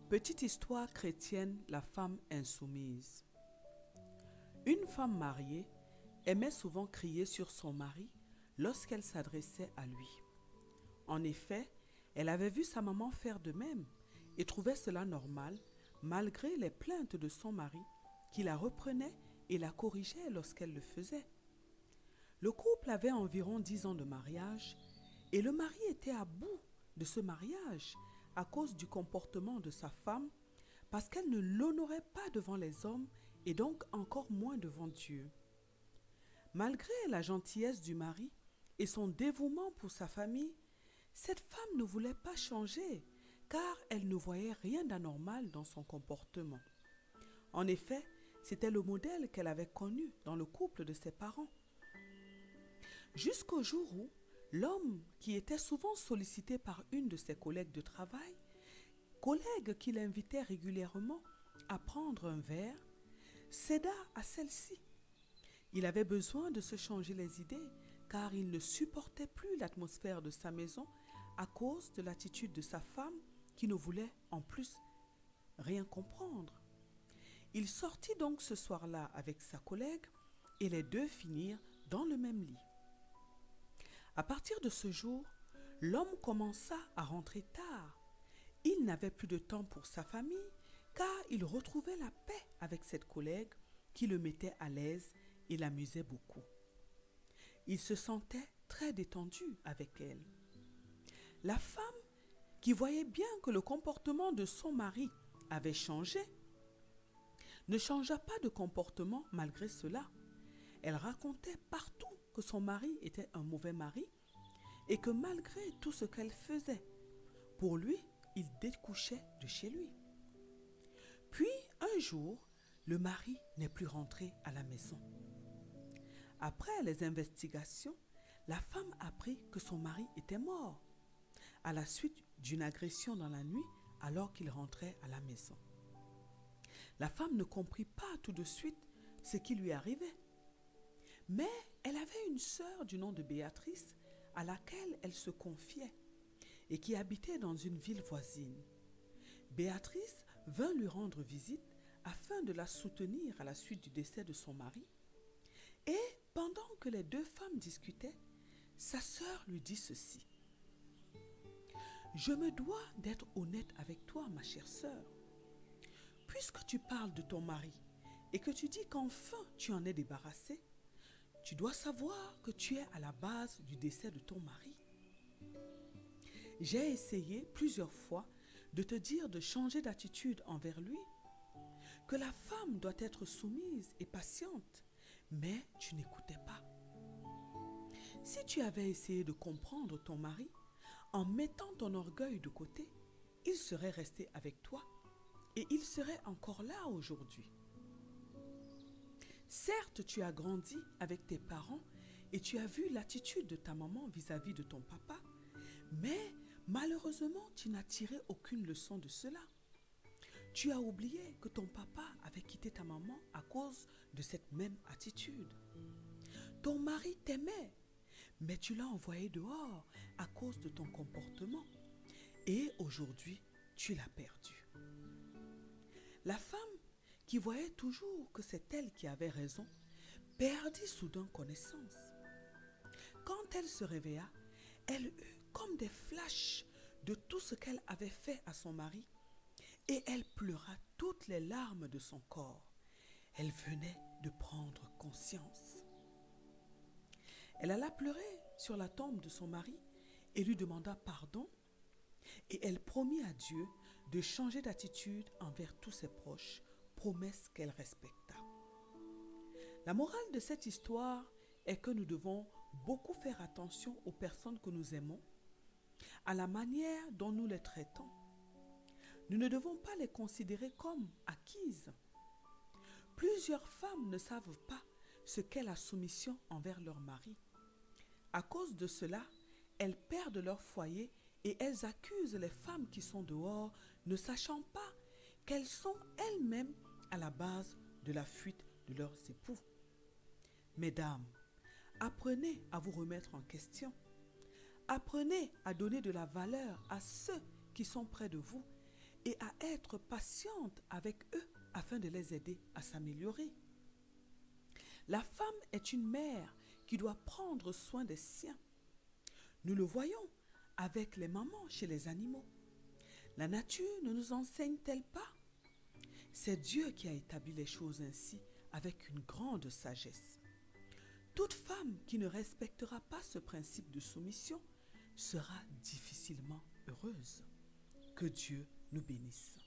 Petite histoire chrétienne, la femme insoumise. Une femme mariée aimait souvent crier sur son mari lorsqu'elle s'adressait à lui. En effet, elle avait vu sa maman faire de même et trouvait cela normal, malgré les plaintes de son mari, qui la reprenait et la corrigeait lorsqu'elle le faisait. Le couple avait environ 10 ans de mariage et le mari était à bout de ce mariage à cause du comportement de sa femme, parce qu'elle ne l'honorait pas devant les hommes et donc encore moins devant Dieu. Malgré la gentillesse du mari et son dévouement pour sa famille, cette femme ne voulait pas changer car elle ne voyait rien d'anormal dans son comportement. En effet, c'était le modèle qu'elle avait connu dans le couple de ses parents. Jusqu'au jour où l'homme, qui était souvent sollicité par une de ses collègues de travail, collègue qui l'invitait régulièrement à prendre un verre, céda à celle-ci. Il avait besoin de se changer les idées car il ne supportait plus l'atmosphère de sa maison à cause de l'attitude de sa femme qui ne voulait en plus rien comprendre. Il sortit donc ce soir-là avec sa collègue et les deux finirent dans le même lit. À partir de ce jour, l'homme commença à rentrer tard. Il n'avait plus de temps pour sa famille car il retrouvait la paix avec cette collègue qui le mettait à l'aise et l'amusait beaucoup. Il se sentait très détendu avec elle. La femme, qui voyait bien que le comportement de son mari avait changé, ne changea pas de comportement malgré cela. Elle racontait partout que son mari était un mauvais mari et que malgré tout ce qu'elle faisait, pour lui, il découchait de chez lui. Puis, un jour, le mari n'est plus rentré à la maison. Après les investigations, la femme apprit que son mari était mort à la suite d'une agression dans la nuit alors qu'il rentrait à la maison. La femme ne comprit pas tout de suite ce qui lui arrivait. Mais elle avait une sœur du nom de Béatrice à laquelle elle se confiait et qui habitait dans une ville voisine. Béatrice vint lui rendre visite afin de la soutenir à la suite du décès de son mari. Et pendant que les deux femmes discutaient, sa sœur lui dit ceci. « Je me dois d'être honnête avec toi, ma chère sœur. Puisque tu parles de ton mari et que tu dis qu'enfin tu en es débarrassée, tu dois savoir que tu es à la base du décès de ton mari. J'ai essayé plusieurs fois de te dire de changer d'attitude envers lui, que la femme doit être soumise et patiente, mais tu n'écoutais pas. Si tu avais essayé de comprendre ton mari, en mettant ton orgueil de côté, il serait resté avec toi et il serait encore là aujourd'hui. Certes, tu as grandi avec tes parents et tu as vu l'attitude de ta maman vis-à-vis de ton papa, mais malheureusement, tu n'as tiré aucune leçon de cela. Tu as oublié que ton papa avait quitté ta maman à cause de cette même attitude. Ton mari t'aimait, mais tu l'as envoyé dehors à cause de ton comportement. Et aujourd'hui, tu l'as perdu. La femme, qui voyait toujours que c'est elle qui avait raison, perdit soudain connaissance. Quand elle se réveilla, elle eut comme des flashs de tout ce qu'elle avait fait à son mari et elle pleura toutes les larmes de son corps. Elle venait de prendre conscience. Elle alla pleurer sur la tombe de son mari et lui demanda pardon et elle promit à Dieu de changer d'attitude envers tous ses proches, promesse qu'elle respecta. La morale de cette histoire est que nous devons beaucoup faire attention aux personnes que nous aimons, à la manière dont nous les traitons. Nous ne devons pas les considérer comme acquises. Plusieurs femmes ne savent pas ce qu'est la soumission envers leur mari. À cause de cela, elles perdent leur foyer et elles accusent les femmes qui sont dehors, ne sachant pas qu'elles sont elles-mêmes à la base de la fuite de leurs époux. Mesdames, apprenez à vous remettre en question. Apprenez à donner de la valeur à ceux qui sont près de vous et à être patiente avec eux afin de les aider à s'améliorer. La femme est une mère qui doit prendre soin des siens. Nous le voyons avec les mamans chez les animaux. La nature ne nous enseigne-t-elle pas? C'est Dieu qui a établi les choses ainsi avec une grande sagesse. Toute femme qui ne respectera pas ce principe de soumission sera difficilement heureuse. Que Dieu nous bénisse.